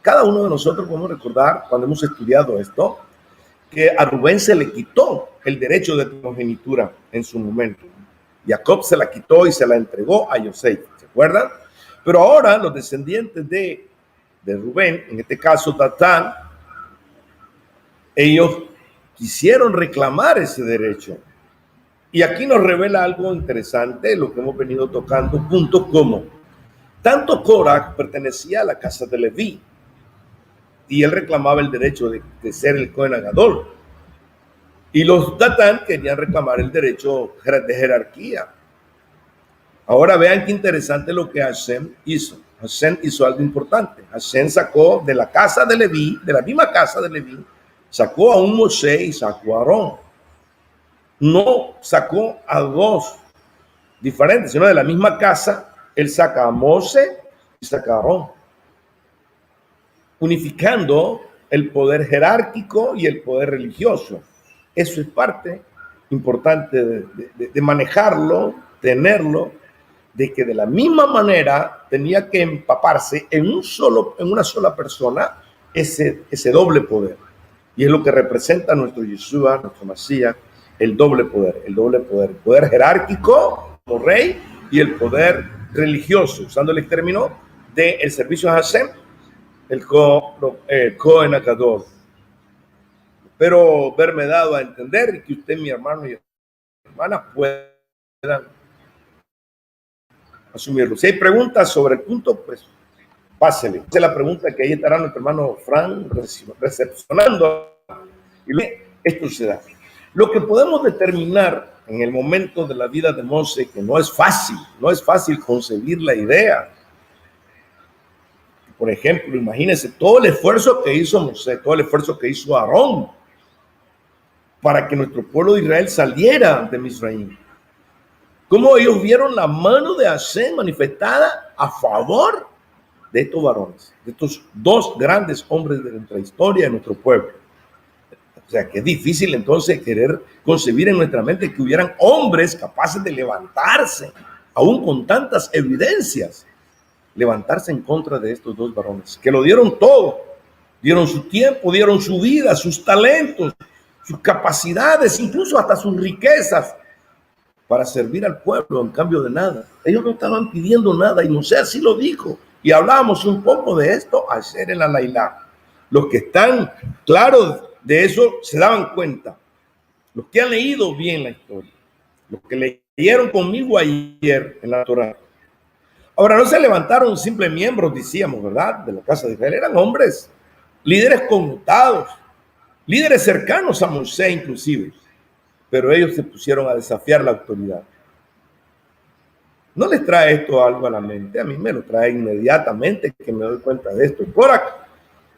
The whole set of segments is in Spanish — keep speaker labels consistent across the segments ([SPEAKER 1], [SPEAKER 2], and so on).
[SPEAKER 1] cada uno de nosotros podemos recordar, cuando hemos estudiado esto, que a Rubén se le quitó el derecho de primogenitura en su momento. Jacob se la quitó y se la entregó a Yosef, ¿se acuerdan? Pero ahora los descendientes de Rubén, en este caso Datán, ellos quisieron reclamar ese derecho. Y aquí nos revela algo interesante, lo que hemos venido tocando, puntos como, tanto Coraj pertenecía a la casa de Leví, y él reclamaba el derecho de ser el Cohen Gadol. Y los Datán querían reclamar el derecho de jerarquía. Ahora vean qué interesante lo que Hashem hizo. Hashem hizo algo importante. Hashem sacó de la casa de Leví, de la misma casa de Leví, sacó a un Moshe y sacó a Aarón. No sacó a dos diferentes, sino de la misma casa. Él saca a Moshe y saca a Aarón, unificando el poder jerárquico y el poder religioso. Eso es parte importante de manejarlo, tenerlo, de que de la misma manera tenía que empaparse en una sola persona ese doble poder. Y es lo que representa nuestro Yeshua, nuestro Mashiach, el doble poder, el poder jerárquico como rey y el poder religioso, usando el término del servicio a Hashem, el Cohen Gadol. Espero verme dado a entender y que usted, mi hermano y hermana, puedan asumirlo. Si hay preguntas sobre el punto, pues pásele. Esa es la pregunta que ahí estará nuestro hermano Fran recepcionando. Y esto se da. Lo que podemos determinar en el momento de la vida de Moshe, que no es fácil concebir la idea. Por ejemplo, imagínense todo el esfuerzo que hizo Moshe, todo el esfuerzo que hizo Aarón para que nuestro pueblo de Israel saliera de Misraim. Cómo ellos vieron la mano de Hashem manifestada a favor de estos varones, de estos dos grandes hombres de nuestra historia, de nuestro pueblo. O sea, que es difícil entonces querer concebir en nuestra mente que hubieran hombres capaces de levantarse, aún con tantas evidencias, levantarse en contra de estos dos varones, que lo dieron todo, dieron su tiempo, dieron su vida, sus talentos, sus capacidades, incluso hasta sus riquezas, para servir al pueblo en cambio de nada. Ellos no estaban pidiendo nada, y Moshe así lo dijo, y hablábamos un poco de esto ayer en la Lailá. Los que están claros de eso se daban cuenta, los que han leído bien la historia, los que leyeron conmigo ayer en la Torá. Ahora, no se levantaron simples miembros, decíamos, ¿verdad?, de la casa de Israel. Eran hombres, líderes conmutados, líderes cercanos a Moshe inclusive, pero ellos se pusieron a desafiar la autoridad. ¿No les trae esto algo a la mente? A mí me lo trae inmediatamente que me doy cuenta de esto. Coraj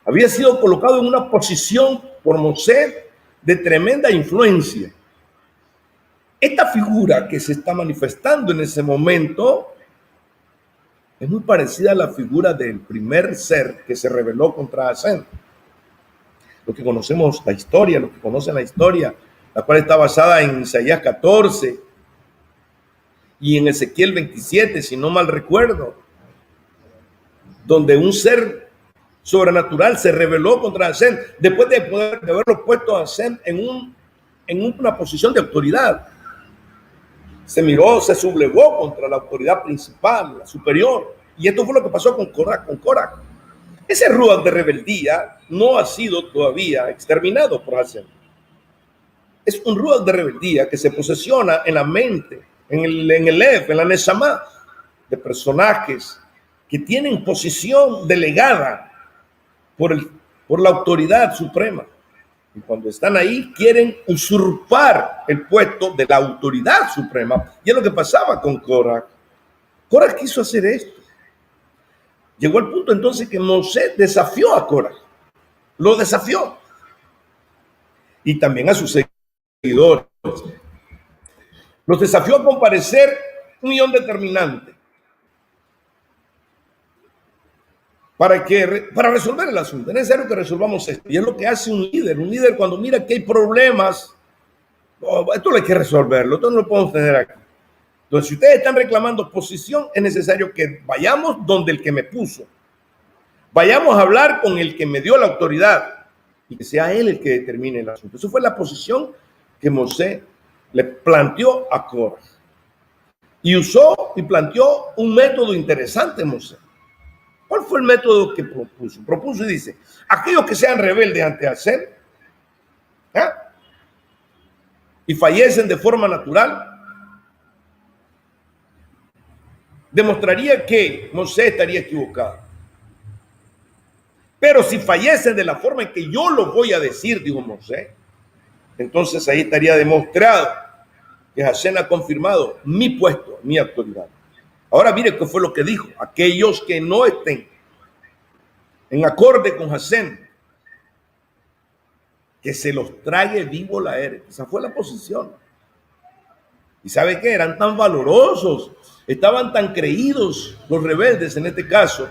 [SPEAKER 1] había sido colocado en una posición por Moshe de tremenda influencia. Esta figura que se está manifestando en ese momento es muy parecida a la figura del primer ser que se rebeló contra Hashem. Los que conocemos la historia, los que conocen la historia, la cual está basada en Isaías 14 y en Ezequiel 27, si no mal recuerdo, donde un ser sobrenatural se rebeló contra Hashem después de haberlo puesto a Hashem en una posición de autoridad. Se sublevó contra la autoridad principal, la superior. Y esto fue lo que pasó con Coraj. Ese ruach de rebeldía no ha sido todavía exterminado por Hashem. Es un ruach de rebeldía que se posesiona en la mente, en el Lev, en la Neshama, de personajes que tienen posición delegada por la autoridad suprema. Y cuando están ahí, quieren usurpar el puesto de la autoridad suprema. Y es lo que pasaba con Coraj. Coraj quiso hacer esto. Llegó al punto entonces que Moshe desafió a Coraj. Lo desafió. Y también a sus seguidores. Los desafió a comparecer un millón determinante. Para resolver el asunto. Es necesario que resolvamos esto. Y es lo que hace un líder. Un líder cuando mira que hay problemas, esto hay que resolverlo, esto no lo podemos tener aquí. Entonces, si ustedes están reclamando posición, es necesario que vayamos donde el que me puso. Vayamos a hablar con el que me dio la autoridad y que sea él el que determine el asunto. Esa fue la posición que Moisés le planteó a Cora. Y usó y planteó un método interesante, Moisés. ¿Cuál fue el método que propuso? Propuso y dice, aquellos que sean rebeldes ante Hashem y fallecen de forma natural, demostraría que Moisés estaría equivocado. Pero si fallecen de la forma en que yo lo voy a decir, dijo Moisés, entonces ahí estaría demostrado que Hashem ha confirmado mi puesto, mi autoridad. Ahora mire qué fue lo que dijo. Aquellos que no estén en acorde con Hashem, que se los trague vivo la Eretz. Esa fue la posición. ¿Y sabe qué? Eran tan valorosos, estaban tan creídos los rebeldes, en este caso,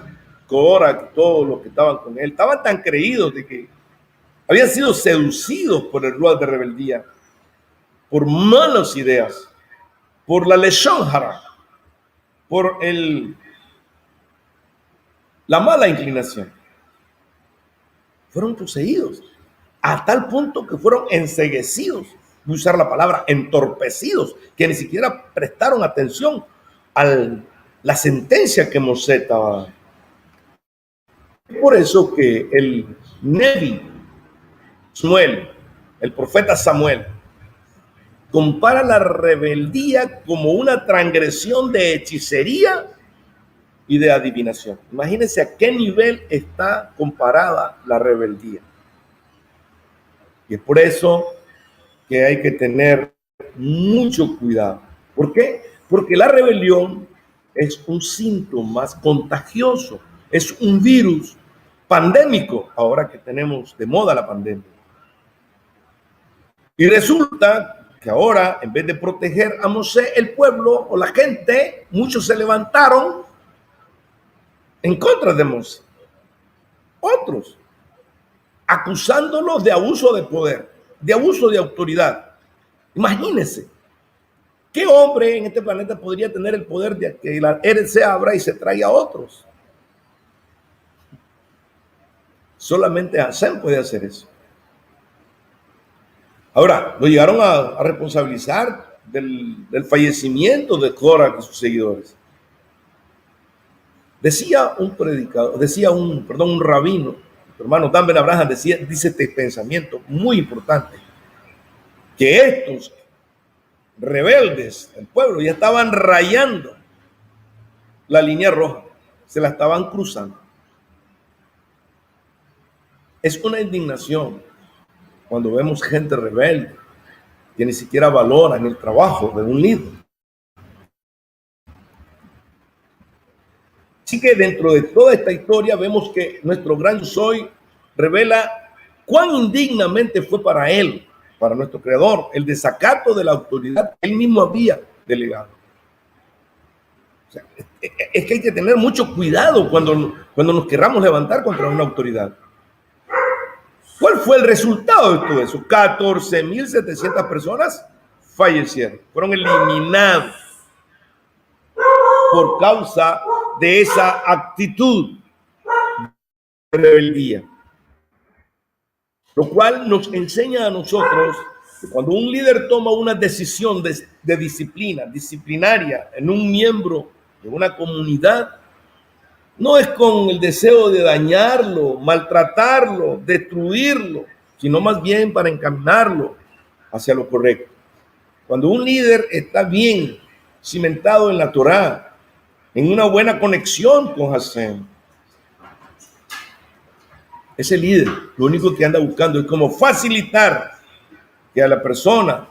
[SPEAKER 1] Cora, todos los que estaban con él, estaban tan creídos de que habían sido seducidos por el ruach de rebeldía, por malas ideas, por la leshon hara, por la mala inclinación. Fueron poseídos a tal punto que fueron enceguecidos, voy a usar la palabra entorpecidos, que ni siquiera prestaron atención a la sentencia que Moisés estaba dando. Por eso que el Nevi Samuel, el profeta Samuel, compara la rebeldía como una transgresión de hechicería y de adivinación. Imagínense a qué nivel está comparada la rebeldía. Y es por eso que hay que tener mucho cuidado. ¿Por qué? Porque la rebelión es un síntoma contagioso, es un virus pandémico, ahora que tenemos de moda la pandemia. Y resulta que ahora, en vez de proteger a Moisés, el pueblo o la gente, muchos se levantaron en contra de Moisés. Otros, acusándolos de abuso de poder, de abuso de autoridad. Imagínense, ¿qué hombre en este planeta podría tener el poder de que la Eretz se abra y se traiga a otros? Solamente Hashem puede hacer eso. Ahora, lo llegaron a responsabilizar del fallecimiento de Cora y sus seguidores. Decía un rabino, hermano Dan Ben Abraham, dice este pensamiento muy importante, que estos rebeldes del pueblo ya estaban rayando la línea roja, se la estaban cruzando. Es una indignación cuando vemos gente rebelde que ni siquiera valoran el trabajo de un líder. Así que dentro de toda esta historia vemos que nuestro gran Yo Soy revela cuán indignamente fue para él, para nuestro creador, el desacato de la autoridad que él mismo había delegado. O sea, es que hay que tener mucho cuidado cuando nos querramos levantar contra una autoridad. ¿Cuál fue el resultado de todo eso? 14.700 personas fallecieron, fueron eliminados por causa de esa actitud de rebeldía. Lo cual nos enseña a nosotros que cuando un líder toma una decisión de disciplinaria en un miembro de una comunidad, no es con el deseo de dañarlo, maltratarlo, destruirlo, sino más bien para encaminarlo hacia lo correcto. Cuando un líder está bien cimentado en la Torá, en una buena conexión con Hashem, ese líder lo único que anda buscando es cómo facilitar que a la persona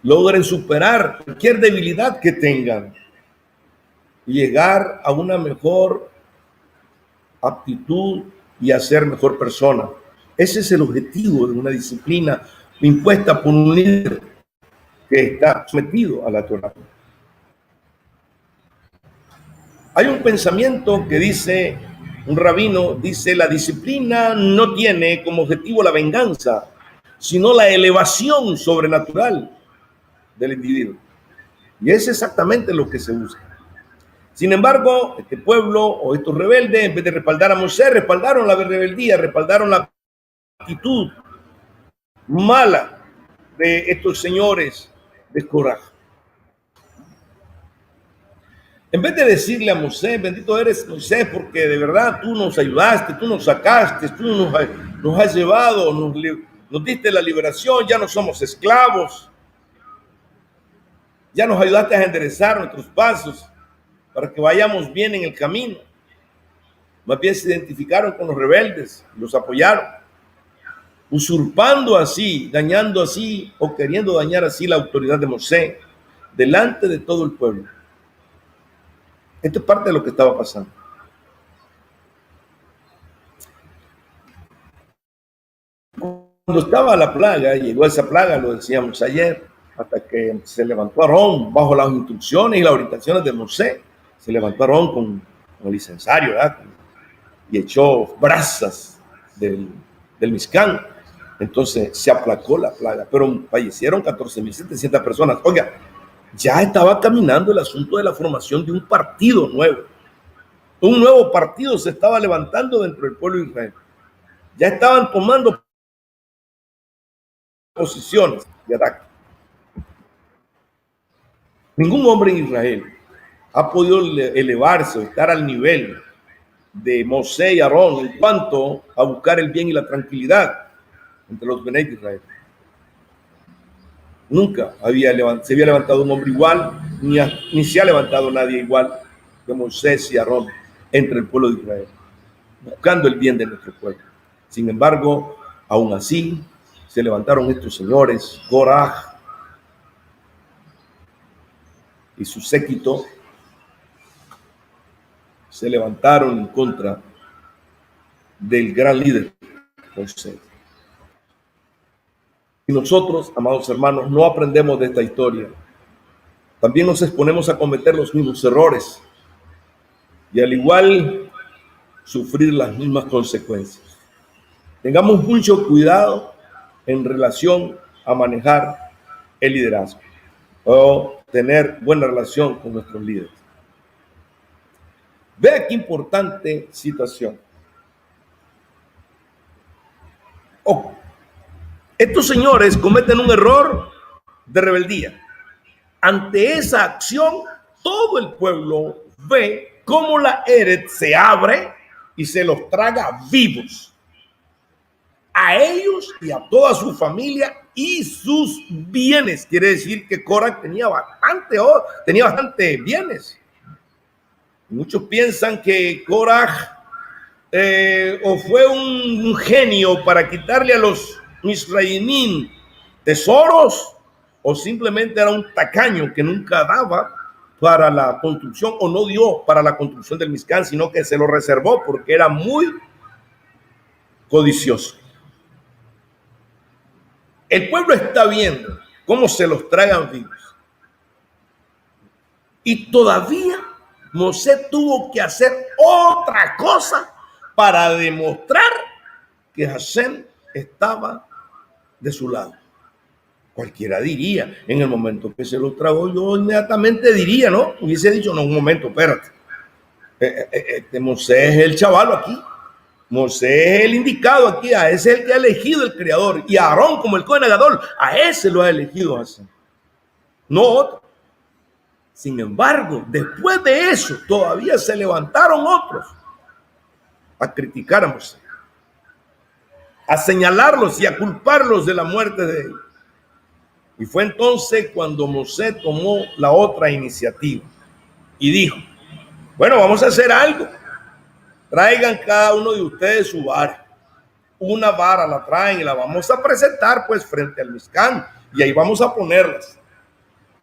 [SPEAKER 1] logren superar cualquier debilidad que tengan y llegar a una mejor aptitud y a ser mejor persona. Ese es el objetivo de una disciplina impuesta por un líder que está sometido a la Torá. Hay un pensamiento que dice, un rabino dice, la disciplina no tiene como objetivo la venganza, sino la elevación sobrenatural del individuo. Y es exactamente lo que se busca. Sin embargo, este pueblo o estos rebeldes, en vez de respaldar a Moisés, respaldaron la rebeldía, respaldaron la actitud mala de estos señores de Coraj. En vez de decirle a Moisés, bendito eres Moisés, porque de verdad tú nos ayudaste, tú nos sacaste, tú nos has llevado, nos diste la liberación, ya no somos esclavos, ya nos ayudaste a enderezar nuestros pasos para que vayamos bien en el camino. Más bien se identificaron con los rebeldes, los apoyaron, usurpando así, dañando así o queriendo dañar así la autoridad de Moisés delante de todo el pueblo. Esto es parte de lo que estaba pasando. Cuando estaba la plaga, llegó esa plaga, lo decíamos ayer, hasta que se levantó Aarón bajo las instrucciones y las orientaciones de Moisés. Se levantó Aarón con el incensario, ¿verdad? Y echó brasas del Mizcán. Entonces se aplacó la plaga, pero fallecieron 14.700 personas. Oiga, ya estaba caminando el asunto de la formación de un partido nuevo. Un nuevo partido se estaba levantando dentro del pueblo de Israel. Ya estaban tomando posiciones de ataque. Ningún hombre en Israel ha podido elevarse o estar al nivel de Moisés y Aarón en cuanto a buscar el bien y la tranquilidad entre los Bené de Israel. Nunca se había levantado un hombre igual, ni se ha levantado nadie igual que Moisés y Aarón entre el pueblo de Israel, buscando el bien de nuestro pueblo. Sin embargo, aún así, se levantaron estos señores, Coraj y su séquito, se levantaron en contra del gran líder, Moisés. Y nosotros, amados hermanos, no aprendemos de esta historia, también nos exponemos a cometer los mismos errores y al igual sufrir las mismas consecuencias. Tengamos mucho cuidado en relación a manejar el liderazgo o tener buena relación con nuestros líderes. Vea qué importante situación. Estos señores cometen un error de rebeldía. Ante esa acción, todo el pueblo ve cómo la Eretz se abre y se los traga vivos. A ellos y a toda su familia y sus bienes. Quiere decir que Coraj tenía bastante bienes. Muchos piensan que Coraj o fue un genio para quitarle a los misraimín tesoros, o simplemente era un tacaño que nunca daba para la construcción, o no dio para la construcción del Mizcán, sino que se lo reservó porque era muy codicioso. El pueblo está viendo cómo se los tragan vivos. Y todavía Moisés tuvo que hacer otra cosa para demostrar que Hashem estaba de su lado. Cualquiera diría, en el momento que se los tragó, yo inmediatamente diría, ¿no? Hubiese dicho, no, un momento, espérate. Moisés es el chavalo aquí. Moisés es el indicado aquí, a ese es el que ha elegido el Creador. Y a Aarón, como el Cohen Gadol, a ese lo ha elegido Hashem, no otro. Sin embargo, después de eso, todavía se levantaron otros a criticar a Moisés, a señalarlos y a culparlos de la muerte de él. Y fue entonces cuando Moisés tomó la otra iniciativa y dijo, bueno, vamos a hacer algo. Traigan cada uno de ustedes su vara. Una vara la traen y la vamos a presentar pues frente al Mizcán, y ahí vamos a ponerlas.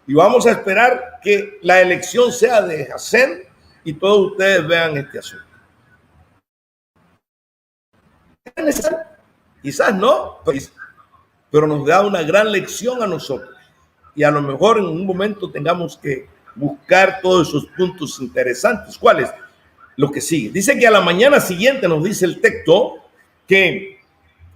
[SPEAKER 1] Y vamos a esperar que la elección sea de Hashem y todos ustedes vean este asunto. Quizás no, pero nos da una gran lección a nosotros. Y a lo mejor en un momento tengamos que buscar todos esos puntos interesantes. ¿Cuáles? Lo que sigue. Dice que a la mañana siguiente, nos dice el texto, que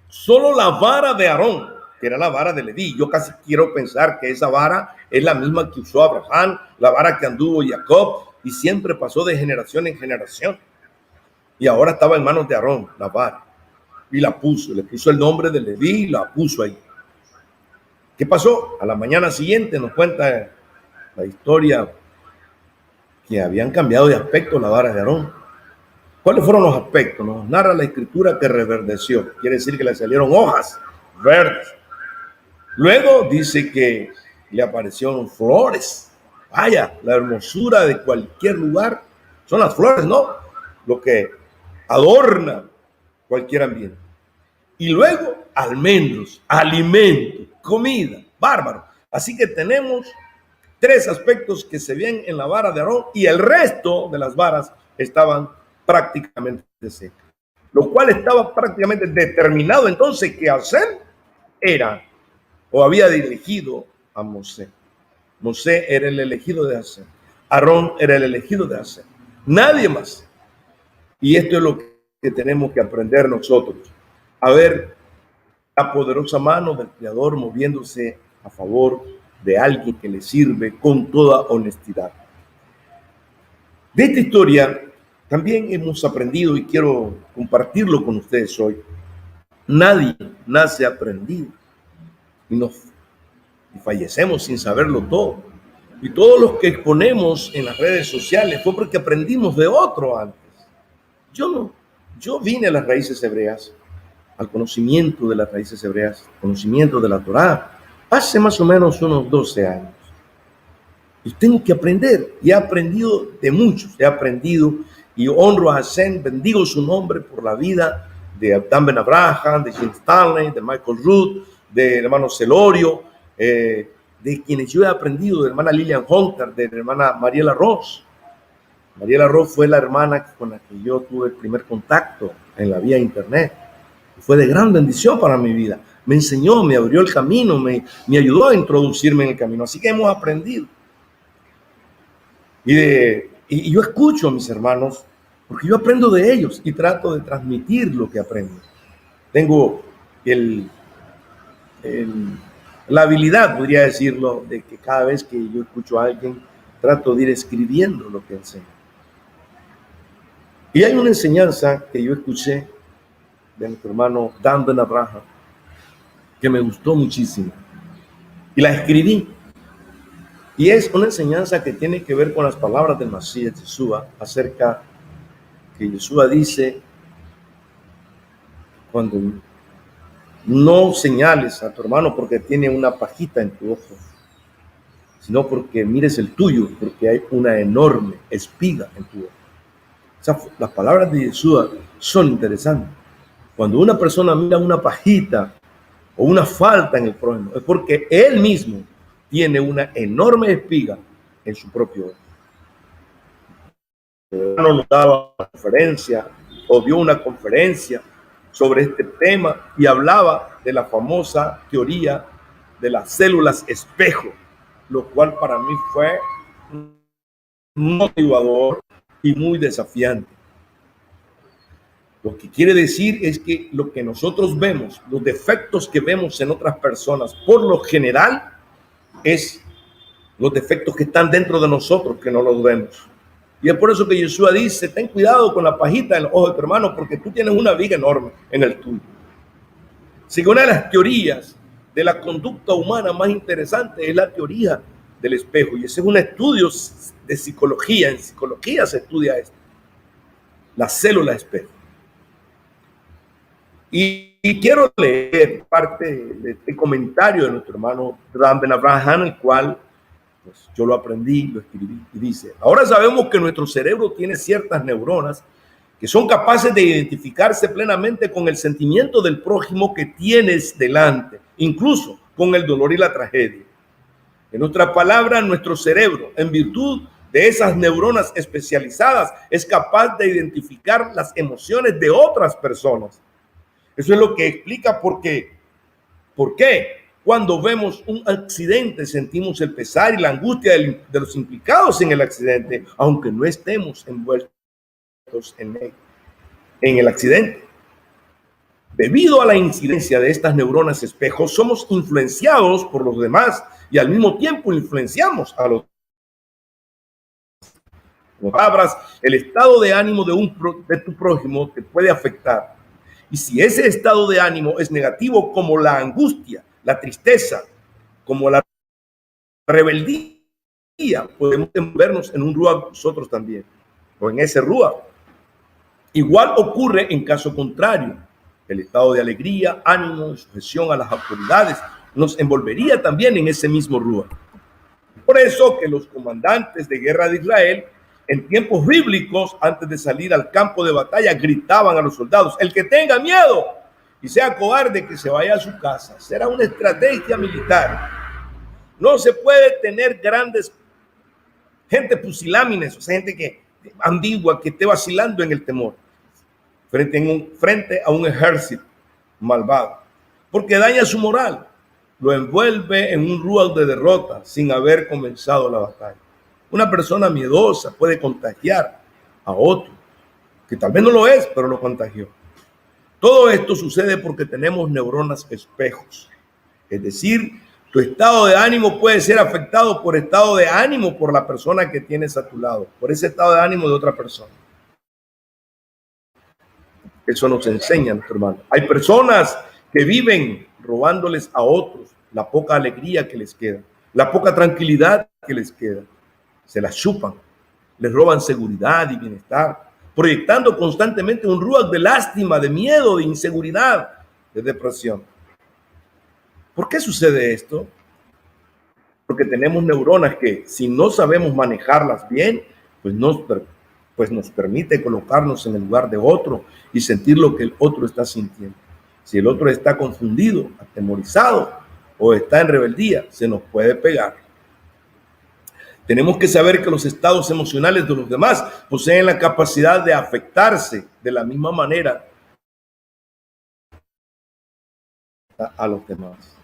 [SPEAKER 1] solo la vara de Aarón, que era la vara de Leví, yo casi quiero pensar que esa vara es la misma que usó Abraham, la vara que anduvo Jacob, y siempre pasó de generación en generación. Y ahora estaba en manos de Aarón, la vara, y la puso, le puso el nombre de Leví y la puso ahí. ¿Qué pasó? A la mañana siguiente nos cuenta la historia que habían cambiado de aspecto la vara de Aarón. ¿Cuáles fueron los aspectos? Nos narra la escritura que reverdeció. Quiere decir que le salieron hojas verdes. Luego dice que le aparecieron flores. Vaya, la hermosura de cualquier lugar son las flores, ¿no? Lo que adorna cualquier ambiente. Y luego almendros, alimento, comida, bárbaro. Así que tenemos tres aspectos que se ven en la vara de Aarón y el resto de las varas estaban prácticamente secas. Lo cual estaba prácticamente determinado entonces que Acén era o había elegido a Mosé. Mosé era el elegido de Acén. Aarón era el elegido de Acén. Nadie más. Y esto es lo que tenemos que aprender nosotros. A ver la poderosa mano del Creador moviéndose a favor de alguien que le sirve con toda honestidad. De esta historia también hemos aprendido, y quiero compartirlo con ustedes hoy, nadie nace aprendido y fallecemos sin saberlo todo. Y todos los que exponemos en las redes sociales fue porque aprendimos de otro antes. Yo vine a las raíces hebreas, al conocimiento de las raíces hebreas, conocimiento de la Torá, hace más o menos unos 12 años. Y tengo que aprender, y he aprendido de muchos, he aprendido y honro a Acén, bendigo su nombre por la vida de Dan Ben Abraham, de Jim Stanley, de Michael Root, del hermano Celorio, de quienes yo he aprendido, de la hermana Lillian Hunter, de la hermana Mariela Ross. Mariela Ross fue la hermana con la que yo tuve el primer contacto en la vía internet. Fue de gran bendición para mi vida. Me enseñó, me abrió el camino, me ayudó a introducirme en el camino. Así que hemos aprendido. Y yo escucho a mis hermanos porque yo aprendo de ellos y trato de transmitir lo que aprendo. Tengo la habilidad, podría decirlo, de que cada vez que yo escucho a alguien, trato de ir escribiendo lo que enseño. Y hay una enseñanza que yo escuché de nuestro hermano Dan Ben Abraham que me gustó muchísimo y la escribí. Y es una enseñanza que tiene que ver con las palabras del Masías Yeshua acerca que Yeshua dice: cuando no señales a tu hermano porque tiene una pajita en tu ojo, sino porque mires el tuyo, porque hay una enorme espiga en tu ojo. O sea, las palabras de Yeshua son interesantes. Cuando una persona mira una pajita o una falta en el prójimo, es porque él mismo tiene una enorme espiga en su propio ojo. El hermano nos daba una conferencia o dio una conferencia sobre este tema y hablaba de la famosa teoría de las células espejo, lo cual para mí fue motivador y muy desafiante. Lo que quiere decir es que lo que nosotros vemos, los defectos que vemos en otras personas, por lo general, es los defectos que están dentro de nosotros que no los vemos. Y es por eso que Yeshua dice: ten cuidado con la pajita en el ojo de tu hermano, porque tú tienes una viga enorme en el tuyo. Así que una de las teorías de la conducta humana más interesante es la teoría del espejo. Y ese es un estudio de psicología. En psicología se estudia esto, la célula espejo. Y quiero leer parte de este comentario de nuestro hermano Dan Ben Abraham, el cual pues, yo lo aprendí, lo escribí, y dice: ahora sabemos que nuestro cerebro tiene ciertas neuronas que son capaces de identificarse plenamente con el sentimiento del prójimo que tienes delante, incluso con el dolor y la tragedia. En otras palabras, nuestro cerebro, en virtud de esas neuronas especializadas, es capaz de identificar las emociones de otras personas. Eso es lo que explica por qué cuando vemos un accidente sentimos el pesar y la angustia de los implicados en el accidente, aunque no estemos envueltos en el accidente. Debido a la incidencia de estas neuronas espejos, somos influenciados por los demás y al mismo tiempo influenciamos a los demás. Con palabras, el estado de ánimo de tu prójimo te puede afectar. Y si ese estado de ánimo es negativo, como la angustia, la tristeza, como la rebeldía, podemos envolvernos en un ruach nosotros también, o en ese ruach. Igual ocurre en caso contrario. El estado de alegría, ánimo, sujeción a las autoridades nos envolvería también en ese mismo ruach. Por eso que los comandantes de guerra de Israel, en tiempos bíblicos, antes de salir al campo de batalla, gritaban a los soldados: el que tenga miedo y sea cobarde, que se vaya a su casa. Será una estrategia militar. No se puede tener grandes gente pusilámines, o sea, gente que ambigua, que esté vacilando en el temor frente a un ejército malvado, porque daña su moral, lo envuelve en un ruach de derrota sin haber comenzado la batalla. Una persona miedosa puede contagiar a otro, que tal vez no lo es, pero lo contagió. Todo esto sucede porque tenemos neuronas espejos, es decir, tu estado de ánimo puede ser afectado por estado de ánimo por la persona que tienes a tu lado, por ese estado de ánimo de otra persona. Eso nos enseña nuestro hermano. Hay personas que viven robándoles a otros la poca alegría que les queda, la poca tranquilidad que les queda. Se las chupan, les roban seguridad y bienestar, proyectando constantemente un ruach de lástima, de miedo, de inseguridad, de depresión. ¿Por qué sucede esto? Porque tenemos neuronas que, si no sabemos manejarlas bien, pues nos permite colocarnos en el lugar de otro y sentir lo que el otro está sintiendo. Si el otro está confundido, atemorizado o está en rebeldía, se nos puede pegar. Tenemos que saber que los estados emocionales de los demás poseen la capacidad de afectarse de la misma manera a los demás.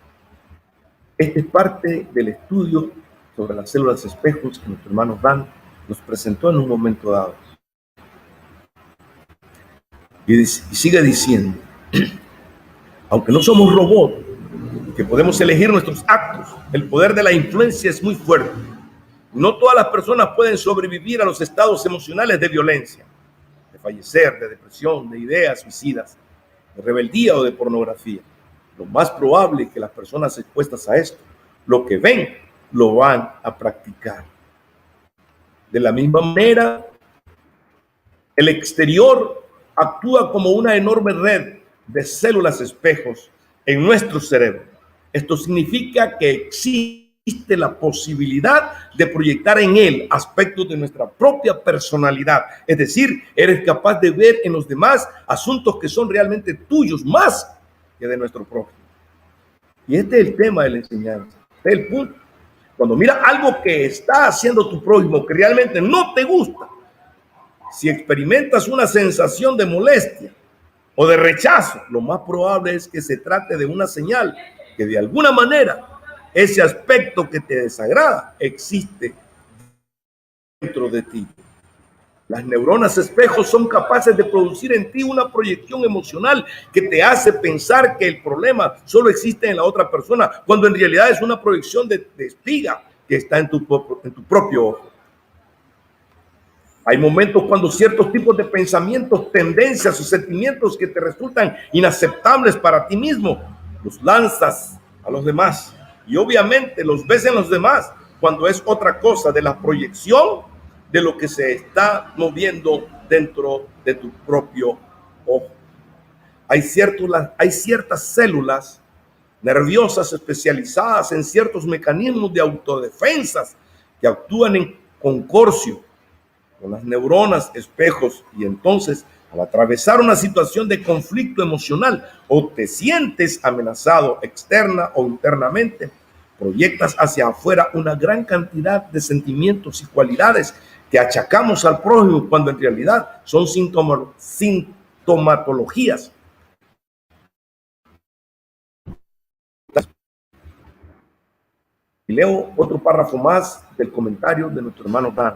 [SPEAKER 1] Este es parte del estudio sobre las células espejos que nuestro hermano Dan nos presentó en un momento dado. Y sigue diciendo: aunque no somos robots, que podemos elegir nuestros actos, el poder de la influencia es muy fuerte. No todas las personas pueden sobrevivir a los estados emocionales de violencia, de fallecer, de depresión, de ideas suicidas, de rebeldía o de pornografía. Lo más probable es que las personas expuestas a esto, lo que ven, lo van a practicar. De la misma manera, el exterior actúa como una enorme red de células espejos en nuestro cerebro. Esto significa que existe la posibilidad de proyectar en él aspectos de nuestra propia personalidad. Es decir, eres capaz de ver en los demás asuntos que son realmente tuyos, más que de nuestro prójimo. Y este es el tema de la enseñanza. Este es el punto. Cuando mira algo que está haciendo tu prójimo que realmente no te gusta, si experimentas una sensación de molestia o de rechazo, lo más probable es que se trate de una señal que de alguna manera ese aspecto que te desagrada existe dentro de ti. Las neuronas espejos son capaces de producir en ti una proyección emocional que te hace pensar que el problema solo existe en la otra persona, cuando en realidad es una proyección de espiga que está en tu propio ojo. Hay momentos cuando ciertos tipos de pensamientos, tendencias o sentimientos que te resultan inaceptables para ti mismo, los lanzas a los demás y obviamente los ves en los demás cuando es otra cosa de la proyección de lo que se está moviendo dentro de tu propio ojo. Hay ciertas células nerviosas especializadas en ciertos mecanismos de autodefensas que actúan en concorcio con las neuronas espejos, y entonces al atravesar una situación de conflicto emocional o te sientes amenazado externa o internamente, proyectas hacia afuera una gran cantidad de sentimientos y cualidades que achacamos al prójimo cuando en realidad son sintomatologías. Y leo otro párrafo más del comentario de nuestro hermano Dan.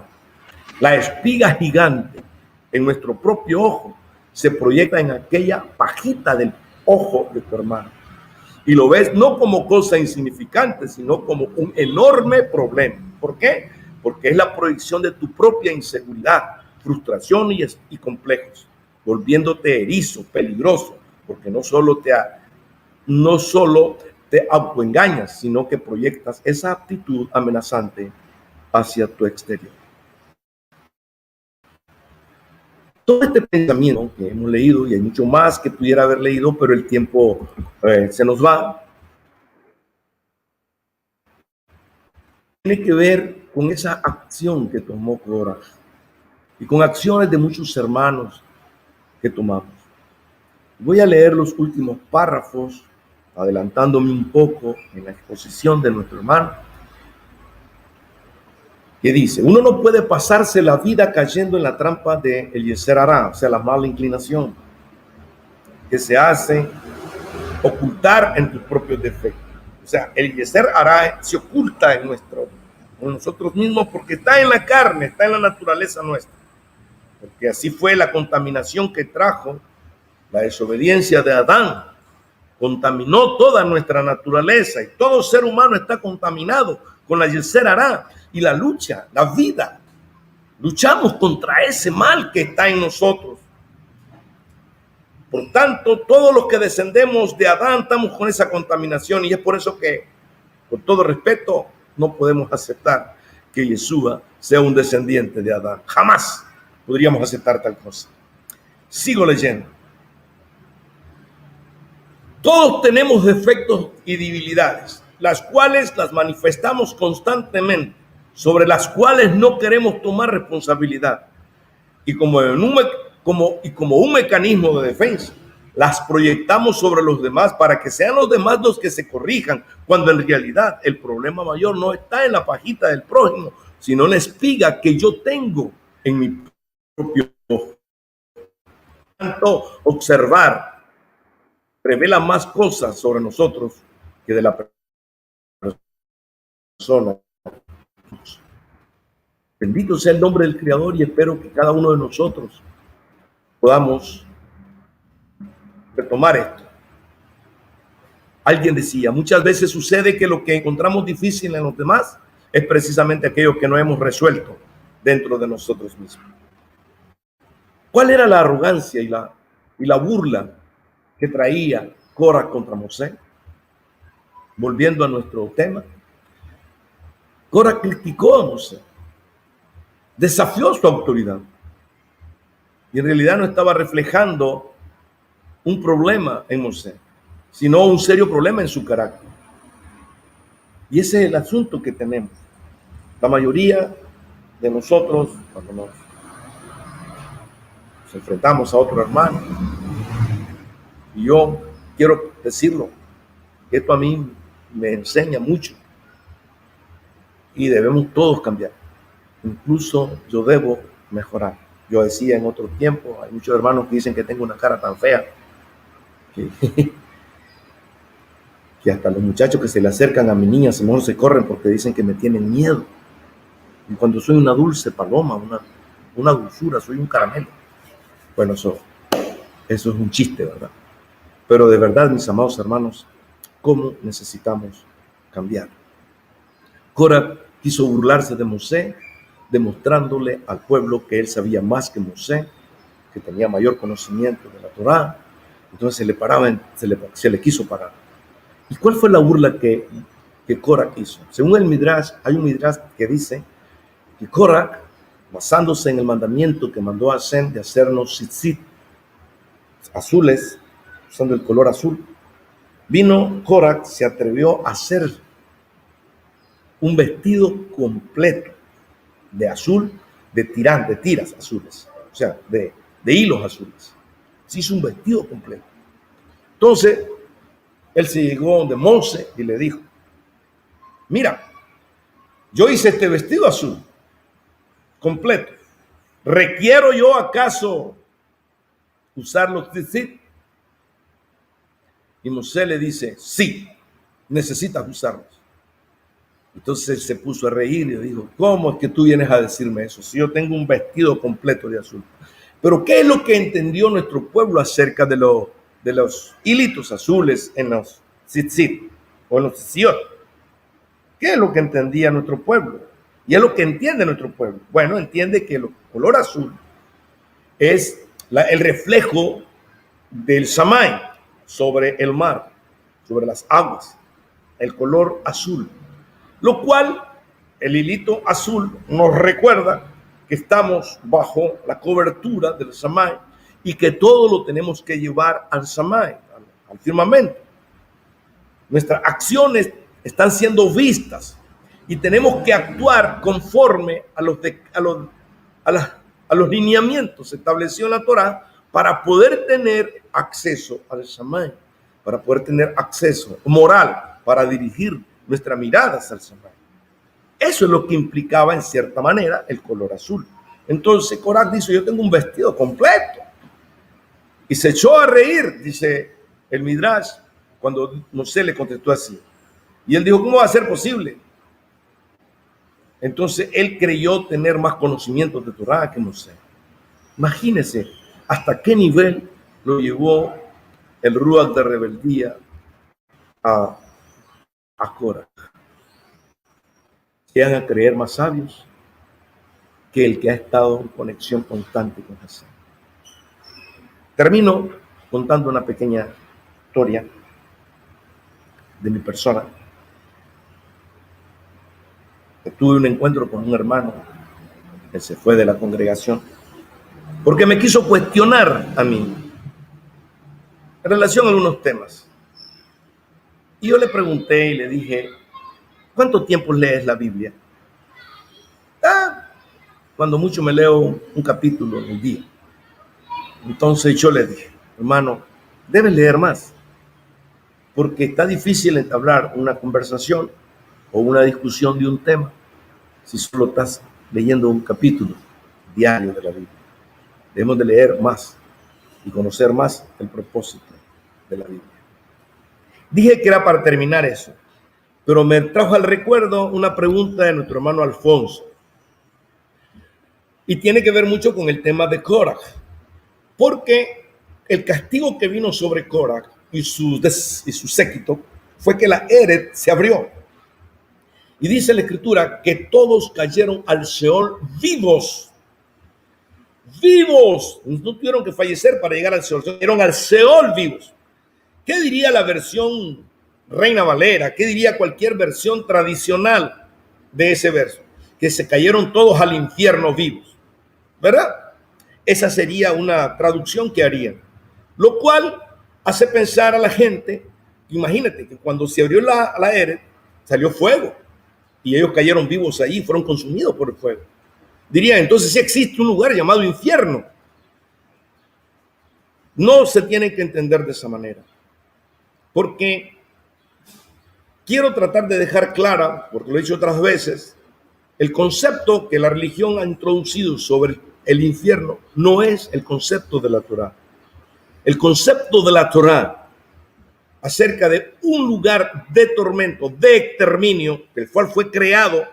[SPEAKER 1] La espiga gigante en nuestro propio ojo se proyecta en aquella pajita del ojo de tu hermano. Y lo ves no como cosa insignificante, sino como un enorme problema. ¿Por qué? porque es la proyección de tu propia inseguridad, frustración y complejos, volviéndote erizo, peligroso, porque no solo te autoengañas, sino que proyectas esa actitud amenazante hacia tu exterior. Todo este pensamiento que hemos leído, y hay mucho más que pudiera haber leído, pero el tiempo se nos va, tiene que ver con esa acción que tomó Cora y con acciones de muchos hermanos que tomamos. Voy a leer los últimos párrafos, adelantándome un poco en la exposición de nuestro hermano, que dice: uno no puede pasarse la vida cayendo en la trampa de el Yetzer Hará, o sea, la mala inclinación, que se hace ocultar en tus propios defectos. O sea, el Yetzer Hará se oculta en nosotros mismos porque está en la carne, está en la naturaleza nuestra. Porque así fue la contaminación que trajo la desobediencia de Adán. Contaminó toda nuestra naturaleza y todo ser humano está contaminado con la Yetzer Hará y la lucha, la vida. Luchamos contra ese mal que está en nosotros. Por tanto, todos los que descendemos de Adán estamos con esa contaminación, y es por eso que, con todo respeto, no podemos aceptar que Yeshua sea un descendiente de Adán. Jamás podríamos aceptar tal cosa. Sigo leyendo. Todos tenemos defectos y debilidades, las cuales las manifestamos constantemente, sobre las cuales no queremos tomar responsabilidad. Y como un mecanismo de defensa, las proyectamos sobre los demás para que sean los demás los que se corrijan, cuando en realidad el problema mayor no está en la pajita del prójimo, sino en la espiga que yo tengo en mi propio ojo. Tanto observar revela más cosas sobre nosotros que de la persona. Bendito sea el nombre del Creador, y espero que cada uno de nosotros podamos retomar esto. Alguien decía: muchas veces sucede que lo que encontramos difícil en los demás es precisamente aquello que no hemos resuelto dentro de nosotros mismos. ¿Cuál era la arrogancia y la burla que traía Cora contra Mosé? Volviendo a nuestro tema, Cora criticó a Mosé, desafió su autoridad, y en realidad no estaba reflejando un problema en Mosé, sino un serio problema en su carácter. Y ese es el asunto que tenemos. La mayoría de nosotros, cuando nos enfrentamos a otro hermano, y yo quiero decirlo, que esto a mí me enseña mucho, y debemos todos cambiar. Incluso yo debo mejorar. Yo decía en otro tiempo, hay muchos hermanos que dicen que tengo una cara tan fea que hasta los muchachos que se le acercan a mi niña mejor se corren porque dicen que me tienen miedo. Y cuando soy una dulce paloma, una dulzura, soy un caramelo. Bueno, eso es un chiste, ¿verdad? Pero de verdad, mis amados hermanos, ¿cómo necesitamos cambiar? Cora quiso burlarse de Mosé, demostrándole al pueblo que él sabía más que Mosé, que tenía mayor conocimiento de la Torá. Entonces se le quiso parar. ¿Y cuál fue la burla que Cora hizo? Según el Midrash, hay un Midrash que dice que Cora, basándose en el mandamiento que mandó a Hashem de hacernos tzitzit azules, usando el color azul, Cora se atrevió a hacer un vestido completo de azul, de tiras azules, o sea, de hilos azules. Se hizo un vestido completo. Entonces, él se llegó de Moshe y le dijo: mira, yo hice este vestido azul completo. ¿Requiero yo acaso usar los tzitzit? Y Moshe le dice: sí, necesitas usarlos. Entonces se puso a reír y le dijo: ¿cómo es que tú vienes a decirme eso si yo tengo un vestido completo de azul? Pero ¿qué es lo que entendió nuestro pueblo acerca de los hilitos azules en los tzitzit o en los tzitziot? ¿Qué es lo que entendía nuestro pueblo? Y es lo que entiende nuestro pueblo. Bueno, entiende que el color azul es el reflejo del Samay sobre el mar, sobre las aguas, el color azul. Lo cual, el hilito azul nos recuerda que estamos bajo la cobertura del Samay y que todo lo tenemos que llevar al Samay, al firmamento. Nuestras acciones están siendo vistas y tenemos que actuar conforme a los lineamientos establecidos en la Torá para poder tener acceso al Samay, para poder tener acceso moral, para dirigir nuestras miradas al Samay. Eso es lo que implicaba en cierta manera el color azul. Entonces Coraj dice, yo tengo un vestido completo. Y se echó a reír, dice el Midrash, cuando Moshe le contestó así. Y él dijo, ¿cómo va a ser posible? Entonces él creyó tener más conocimientos de Torah que Moshe. Imagínense hasta qué nivel lo llevó el Ruach de rebeldía a Coraj. Llegan a creer más sabios que el que ha estado en conexión constante con Hashem. Termino contando una pequeña historia de mi persona. Tuve un encuentro con un hermano que se fue de la congregación porque me quiso cuestionar a mí en relación a algunos temas. Y yo le pregunté y le dije, ¿cuánto tiempo lees la Biblia? Cuando mucho me leo un capítulo en el día. Entonces yo le dije, hermano, debes leer más, porque está difícil entablar una conversación o una discusión de un tema si solo estás leyendo un capítulo diario de la Biblia. Debemos de leer más y conocer más el propósito de la Biblia. Dije que era para terminar eso, pero me trajo al recuerdo una pregunta de nuestro hermano Alfonso. Y tiene que ver mucho con el tema de Coraj, porque el castigo que vino sobre Coraj y su séquito fue que la Eret se abrió. Y dice la Escritura que todos cayeron al Seol vivos. Vivos. No tuvieron que fallecer para llegar al Seol, cayeron al Seol vivos. ¿Qué diría la versión Reina Valera? ¿Qué diría cualquier versión tradicional de ese verso? Que se cayeron todos al infierno vivos, ¿verdad? Esa sería una traducción que harían. Lo cual hace pensar a la gente, imagínate que cuando se abrió la Eret, salió fuego. Y ellos cayeron vivos ahí, fueron consumidos por el fuego. Diría, entonces sí existe un lugar llamado infierno. No se tiene que entender de esa manera. Porque quiero tratar de dejar clara, porque lo he dicho otras veces, el concepto que la religión ha introducido sobre el infierno no es el concepto de la Torá. El concepto de la Torá acerca de un lugar de tormento, de exterminio, el cual fue creado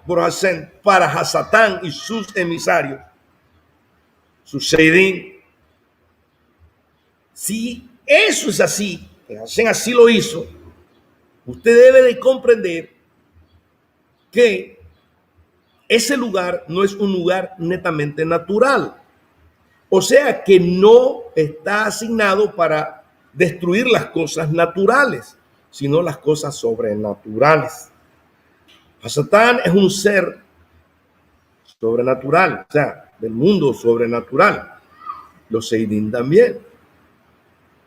[SPEAKER 1] por Hashem para Hasatán y sus emisarios, sus Seidim. Si eso es así, que Hashem así lo hizo, usted debe de comprender que ese lugar no es un lugar netamente natural. O sea que no está asignado para destruir las cosas naturales, sino las cosas sobrenaturales. Hasatán es un ser sobrenatural, o sea, del mundo sobrenatural. Los Seidim también.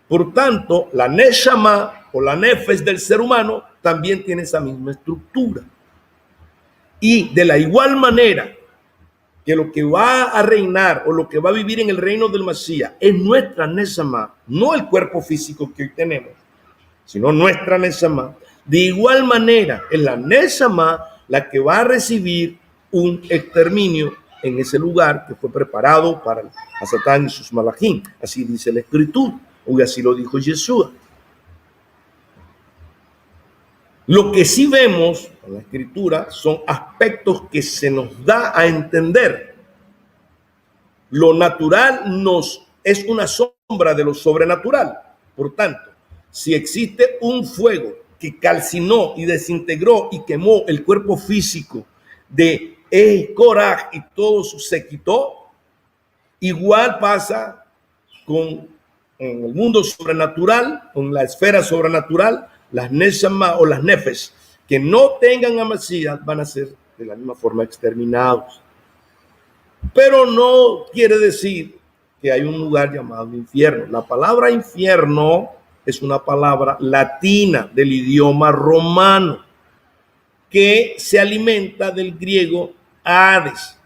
[SPEAKER 1] Por tanto, la Neshama o la Nefesh del ser humano también tiene esa misma estructura. Y de la igual manera que lo que va a reinar o lo que va a vivir en el reino del Masías es nuestra Neshama, no el cuerpo físico que hoy tenemos, sino nuestra Neshama. De igual manera, es la Neshama la que va a recibir un exterminio en ese lugar que fue preparado para Hasatán y sus malachim. Así dice la Escritura, o así lo dijo Yeshua. Lo que sí vemos en la Escritura son aspectos que se nos da a entender. Lo natural es una sombra de lo sobrenatural. Por tanto, si existe un fuego que calcinó y desintegró y quemó el cuerpo físico de Coraj y todo su séquito, igual pasa en el mundo sobrenatural, con la esfera sobrenatural, las Neshama o las Nefesh, que no tengan a Mashiach, van a ser de la misma forma exterminados. Pero no quiere decir que hay un lugar llamado infierno. La palabra infierno es una palabra latina del idioma romano que se alimenta del griego Hades.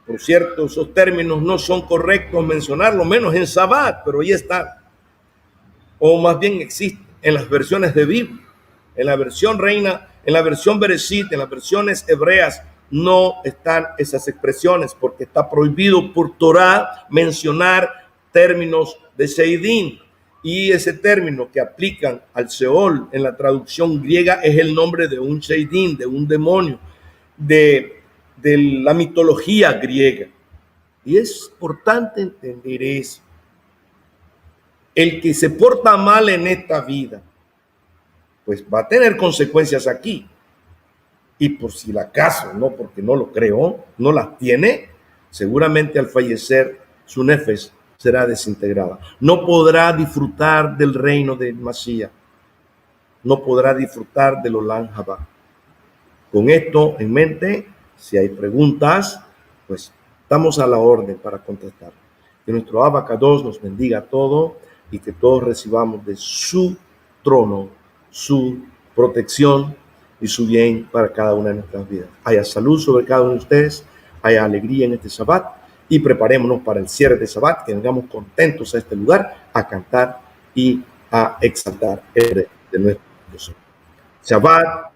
[SPEAKER 1] Por cierto, esos términos no son correctos mencionarlo, menos en Sabbat, pero ahí está. O más bien existe en las versiones de Biblia, en la versión reina, en la versión Bereshit, en las versiones hebreas, no están esas expresiones porque está prohibido por Torah mencionar términos de Seidín. Y ese término que aplican al Seol en la traducción griega es el nombre de un Seidín, de un demonio, de la mitología griega. Y es importante entender eso. El que se porta mal en esta vida, pues va a tener consecuencias aquí. Y por si acaso, no porque no lo creo, no las tiene, seguramente al fallecer su nefesh será desintegrada. No podrá disfrutar del reino de Mashiach. No podrá disfrutar del Olam Haba. Con esto en mente, si hay preguntas, pues estamos a la orden para contestar. Que nuestro Abacados nos bendiga a todos y que todos recibamos de su trono su protección y su bien para cada una de nuestras vidas. Haya salud sobre cada uno de ustedes, haya alegría en este Shabbat y preparémonos para el cierre de Shabbat, que vengamos contentos a este lugar a cantar y a exaltar el de nuestro Dios. Shabbat.